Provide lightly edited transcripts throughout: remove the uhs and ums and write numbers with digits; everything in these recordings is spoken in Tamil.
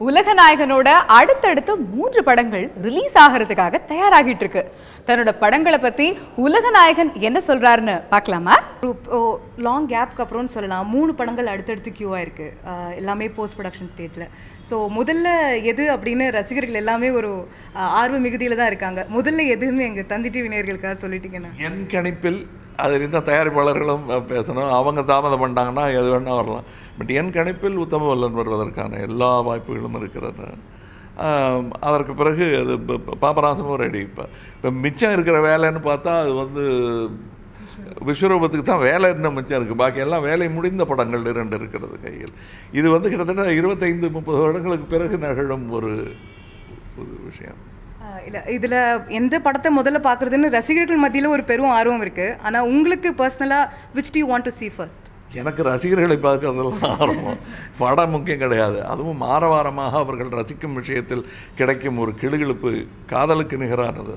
உலகநாயகனோட அடுத்தடுத்து 3 படங்கள் ரிலீஸ் ஆகிறதுக்காக தயாராகிட்டு இருக்கு. தன்னோட படங்களை பத்தி உலகநாயகன் என்ன சொல்றாருன்னு பார்க்கலாமா? லாங் கேப்க்கு அப்புறம்னு சொல்லலாம் 3 படங்கள் அடுத்தடுத்து கியூவா இருக்கு. எல்லாமே போஸ்ட் ப்ரொடக்ஷன் ஸ்டேஜ்ல. ஸோ முதல்ல எது அப்படின்னு ரசிகர்கள் எல்லாமே ஒரு ஆர்வ மிகுதியில தான் இருக்காங்க. முதல்ல எதுன்னு எங்க தந்தி டிவி நேயர்களுக்காக சொல்லிட்டீங்கன்னா என் கணிப்பில் அது இன்னும் தயாரிப்பாளர்களும் பேசணும். அவங்க தாமதம் பண்ணிட்டாங்கன்னா எது வேணால் வரலாம். பட் என் கணிப்பில் உத்தம வல்லன் வருவதற்கான எல்லா வாய்ப்புகளும் இருக்கிறது. அதற்கு பிறகு அது பாபநாசமும் ரெடி. இப்போ மிச்சம் இருக்கிற வேலைன்னு பார்த்தா அது விஸ்வரூபத்துக்கு தான் வேலை இன்னும் மிச்சம் இருக்குது. பாக்கி எல்லாம் வேலை முடிந்த படங்கள் 2 இருக்கிறது கையில். இது கிட்டத்தட்ட 25-30 வருடங்களுக்கு பிறகு நிகழும் ஒரு விஷயம். இல்லை, இதில் எந்த படத்தை முதல்ல பார்க்குறதுன்னு ரசிகர்கள் மத்தியில் ஒரு பெரும் ஆர்வம் இருக்குது. ஆனால் உங்களுக்கு பர்சனலாக which do you want to see first? எனக்கு ரசிகர்களை பார்க்கறதெல்லாம் ஆரம்பம். படம் முக்கியம் கிடையாது. அதுவும் ஆரவாரமாக அவர்கள் ரசிக்கும் விஷயத்தில் கிடைக்கும் ஒரு கிளுகிழுப்பு காதலுக்கு நிகரானது.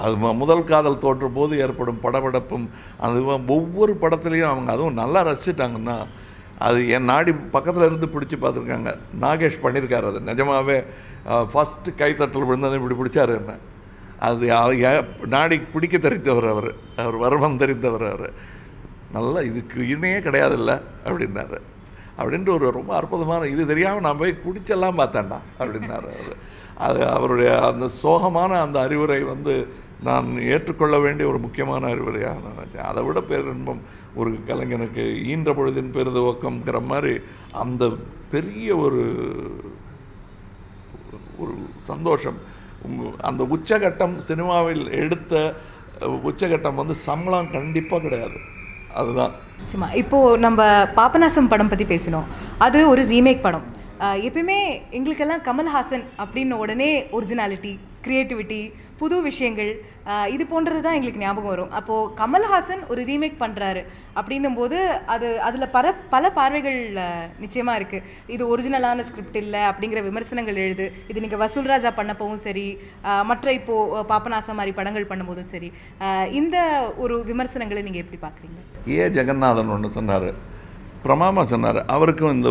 அது முதல் காதல் தோற்றும் போது ஏற்படும் படபடப்பும் அதுவும் ஒவ்வொரு படத்துலேயும் அவங்க அதுவும் நல்லா ரசிச்சிட்டாங்கன்னா அது என் நாடி பக்கத்தில் இருந்து பிடிச்சி பார்த்துருக்காங்க. நாகேஷ் பண்ணியிருக்காரு. அது நிஜமாகவே ஃபஸ்ட்டு கைத்தட்டல் விழுந்ததை இப்படி பிடிச்சார் என்ன. அது நாடி பிடிக்க தெரிந்தவர் அவர் வருமம் தெரிந்தவர் நல்லா இதுக்கு இணையே கிடையாதுல்ல அப்படின்னாரு. அப்படின்ட்டு ஒரு ரொம்ப அற்புதமான இது தெரியாமல் நான் போய் குடிச்செல்லாம் பார்த்தேன்டா அப்படின்னாரு அது அவருடைய அந்த சோகமான அந்த அறிவுரை நான் ஏற்றுக்கொள்ள வேண்டிய ஒரு முக்கியமான அறிவுரையாக நான் நினச்சேன். அதை விட பேரின்பம் ஒரு கலைஞனுக்கு ஈன்ற பொழுதின் பெருதுவக்கம்ங்கிற மாதிரி அந்த பெரிய ஒரு சந்தோஷம். அந்த உச்சகட்டம் சினிமாவில் எடுத்த உச்சகட்டம் சம்பளம் கண்டிப்பாக கிடையாது. அதுதான் சும்மா இப்போது நம்ம பாபநாசம் படம் பற்றி பேசினோம். அது ஒரு ரீமேக் படம். எப்பயுமே எங்களுக்கெல்லாம் கமல்ஹாசன் அப்படின்ன உடனே ஒரிஜினாலிட்டி, க்ரியேட்டிவிட்டி, புது விஷயங்கள் இது போன்றது தான் எங்களுக்கு ஞாபகம் வரும். அப்போது கமல்ஹாசன் ஒரு ரீமேக் பண்ணுறாரு அப்படின்னும் போது அதில் பல பார்வைகள் நிச்சயமாக இருக்குது. இது ஒரிஜினலான ஸ்கிரிப்ட் இல்லை அப்படிங்கிற விமர்சனங்கள் எழுது. இது நீங்கள் வசூல் ராஜா பண்ணப்பவும் சரி, மற்ற இப்போது பாபநாசம் மாதிரி படங்கள் பண்ணும்போதும் சரி, இந்த ஒரு விமர்சனங்களை நீங்கள் எப்படி பார்க்குறீங்க? ஜெகநாதன் ஒன்று சொன்னார், பிரமாமா சொன்னார். அவருக்கும்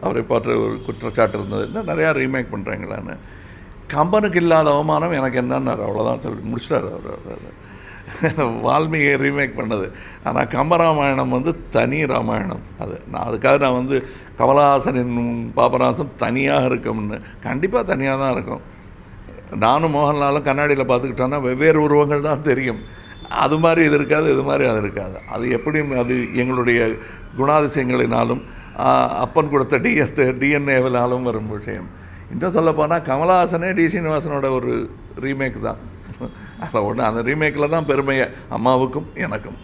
அவரை பற்ற ஒரு குற்றச்சாட்டு இருந்தது. இன்னும் நிறையா ரீமேக் பண்ணுறாங்களான்னு. கம்பனுக்கு இல்லாத அவமானம் எனக்கு என்னன்னாரு. அவ்வளோதான் சொல்லி முடிச்சிட்டார் அவர். வால்மீகி ரீமேக் பண்ணது. ஆனால் கம்பராமாயணம் தனி ராமாயணம். அதுக்காக நான் கமலஹாசனின் பாபநாசம் தனியாக இருக்கும்னு கண்டிப்பாக தனியாக தான் இருக்கும். நானும் மோகன்லாலும் கண்ணாடியில் பார்த்துக்கிட்டோன்னா வெவ்வேறு உருவங்கள் தான் தெரியும். அது மாதிரி இது இருக்காது, இது மாதிரி அது இருக்காது. அது எப்படியும் அது எங்களுடைய குணாதிசயங்களினாலும் அப்பன் கொடுத்த டிஎன்ஏவினாலும் வரும் விஷயம். இன்னும் சொல்லப்போனால் கமலஹாசனே டி ஸ்ரீனிவாசனோட ஒரு ரீமேக் தான். அதில் ஒன்று அந்த ரீமேக்கில் தான் பெருமையை அம்மாவுக்கும் எனக்கும்.